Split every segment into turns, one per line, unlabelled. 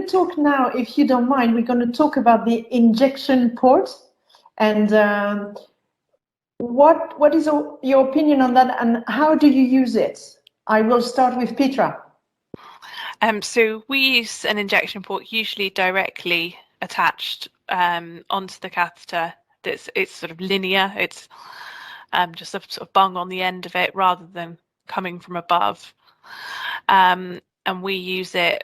to talk now, if you don't mind, we're going to talk about the injection port. And what is your opinion on that, and how do you use it? I will start with Petra.
So we use an injection port usually directly attached onto the catheter. It's sort of linear. It's just a sort of bung on the end of it rather than coming from above. And we use it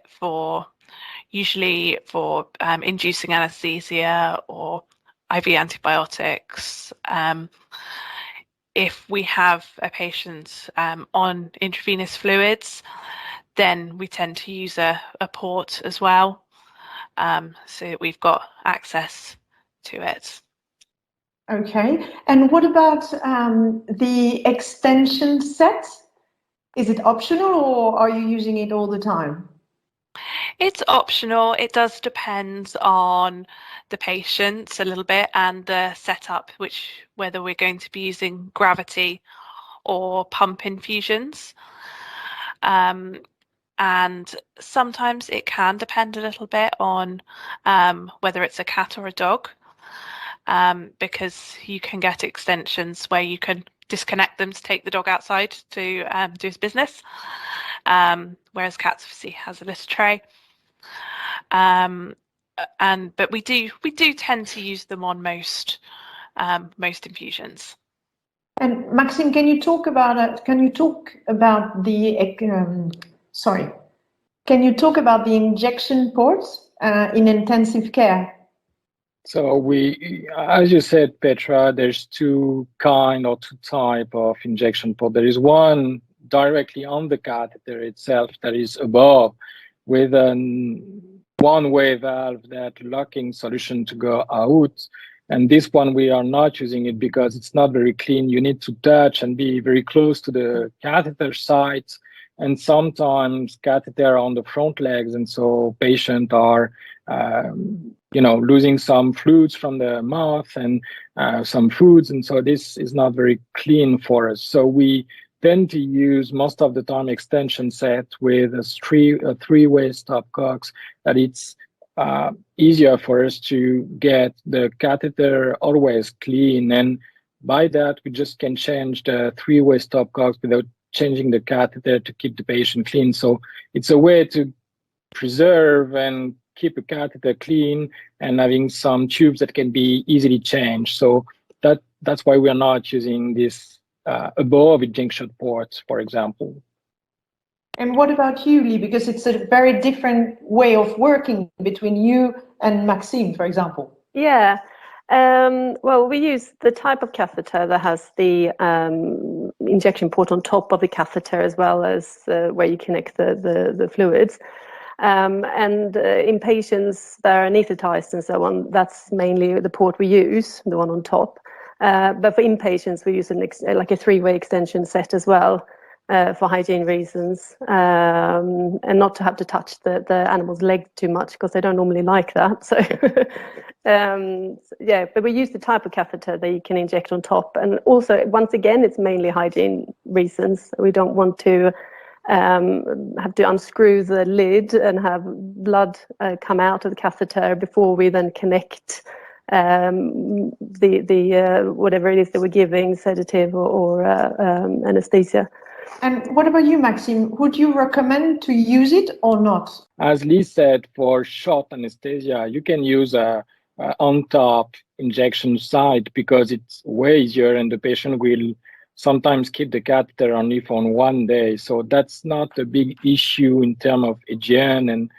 usually for inducing anesthesia or IV antibiotics. If we have a patient on intravenous fluids, then we tend to use a port as well, so that we've got access to it.
Okay, and what about the extension set? Is it optional, or are you using it all the time?
It's optional. It does depend on the patient a little bit and the setup, whether we're going to be using gravity or pump infusions. And sometimes it can depend a little bit on whether it's a cat or a dog, because you can get extensions where you can disconnect them to take the dog outside to do his business, whereas cats obviously has a little tray. But we do tend to use them on most infusions.
And Maxime, can you talk about it? Can you talk about the Can you talk about the injection ports in intensive care?
So as you said, Petra, there's two type of injection port. There is one directly on the catheter itself that is above with an one-way valve that locking solution to go out. And this one, we are not using it because it's not very clean. You need to touch and be very close to the catheter sites. And sometimes catheter on the front legs. And so patients are, losing some fluids from the mouth and some foods. And so this is not very clean for us. So we tend to use most of the time extension set with a three-way stopcocks, that it's easier for us to get the catheter always clean. And by that, we just can change the three-way stopcocks without changing the catheter to keep the patient clean. So it's a way to preserve and keep a catheter clean and having some tubes that can be easily changed. So that's why we are not using this above injection ports, for example.
And what about you, Lee? Because it's a very different way of working between you and Maxime, for example.
Yeah. Well, we use the type of catheter that has the injection port on top of the catheter, as well as where you connect the fluids. And in patients that are anesthetized and so on, that's mainly the port we use, the one on top. But for inpatients, we use like a three-way extension set as well, for hygiene reasons, and not to have to touch the animal's leg too much, because they don't normally like that. So, yeah, but we use the type of catheter that you can inject on top. And also, once again, it's mainly hygiene reasons. We don't want to have to unscrew the lid and have blood come out of the catheter before we then connect the whatever it is that we're giving, sedative or anesthesia.
And what about you, Maxime? Would you recommend to use it or not?
As Lee said, for short anesthesia, you can use a on-top injection site because it's way easier, and the patient will sometimes keep the catheter only for 1 day. So that's not a big issue in terms of hygiene and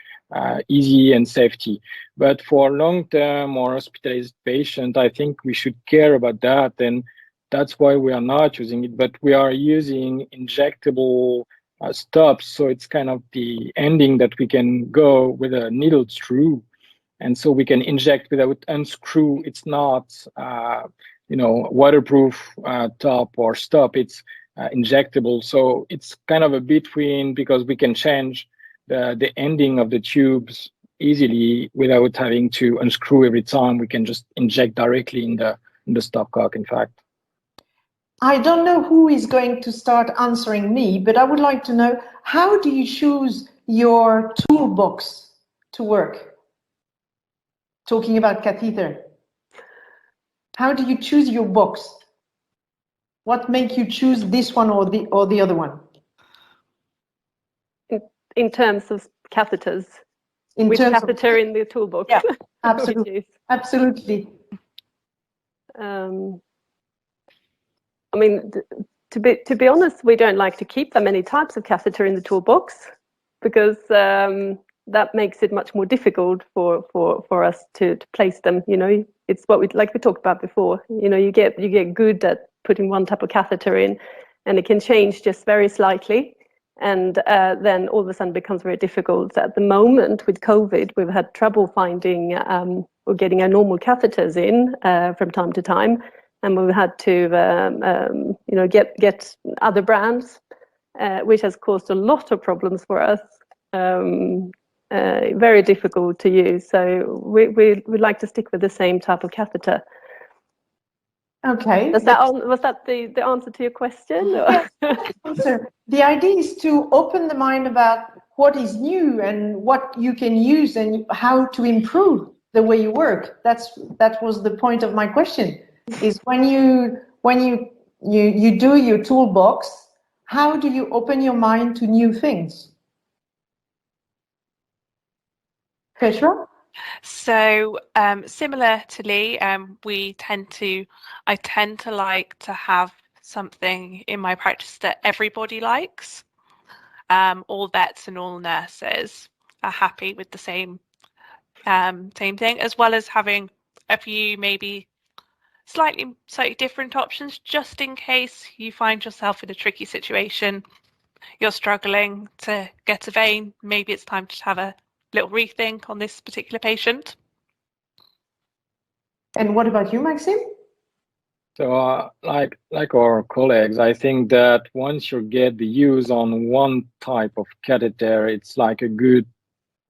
easy and safety. But for long-term or hospitalized patient, I think we should care about that. And that's why we are not using it, but we are using injectable stops. So it's kind of the ending that we can go with a needle screw. And so we can inject without unscrew. It's not, waterproof top or stop. It's injectable. So it's kind of a between, because we can change the ending of the tubes easily without having to unscrew every time. We can just inject directly in the stopcock, in fact.
I don't know who is going to start answering me, but I would like to know, how do you choose your toolbox to work? Talking about catheter. How do you choose your box? What make you choose this one or the other one?
In terms of catheters, which catheter in the toolbox?
Yeah, absolutely, absolutely.
I mean, to be honest, we don't like to keep that many types of catheter in the toolbox because that makes it much more difficult for us to place them. You know, it's what we talked about before. You know, you get good at putting one type of catheter in, and it can change just very slightly, and then all of a sudden becomes very difficult. At the moment with COVID, we've had trouble finding or getting our normal catheters in from time to time, and we've had to get other brands, which has caused a lot of problems for us. Very difficult to use, so we like to stick with the same type of catheter.
Okay.
Was that the answer to your question?
Yes. The idea is to open the mind about what is new and what you can use and how to improve the way you work. That was the point of my question. Is when you do your toolbox, how do you open your mind to new things? Petra?
So similar to Lee, I tend to like to have something in my practice that everybody likes. All vets and all nurses are happy with the same thing, as well as having a few maybe slightly different options, just in case you find yourself in a tricky situation. You're struggling to get a vein. Maybe it's time to have a little rethink on this particular patient.
And what about you, Maxime?
So like our colleagues, I think that once you get the use on one type of catheter, it's like a good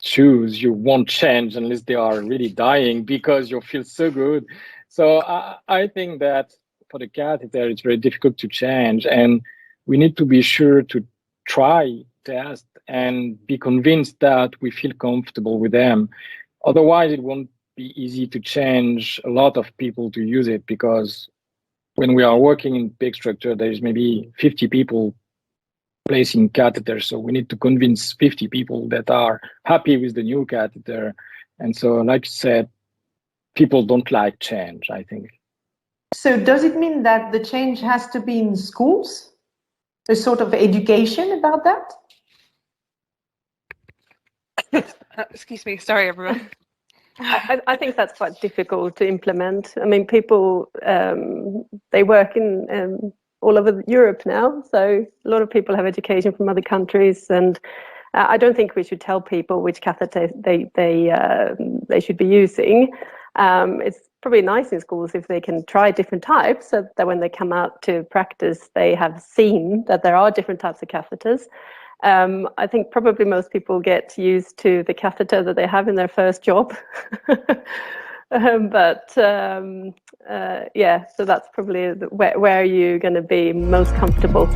choose. You won't change unless they are really dying because you feel so good. So I think that for the catheter, it's very difficult to change, and we need to be sure to try, test, and be convinced that we feel comfortable with them. Otherwise, it won't be easy to change a lot of people to use it, because when we are working in big structure, there's maybe 50 people placing catheters. So we need to convince 50 people that are happy with the new catheter. And so, like you said, people don't like change, I think.
So does it mean that the change has to be in schools? A sort of education about that?
Excuse me, sorry everyone.
I think that's quite difficult to implement. I mean, people, they work in all over Europe now, so a lot of people have education from other countries, and I don't think we should tell people which catheter they should be using. It's probably nice in schools if they can try different types, so that when they come out to practice, they have seen that there are different types of catheters. I think probably most people get used to the catheter that they have in their first job. Yeah, so that's probably where you're going to be most comfortable.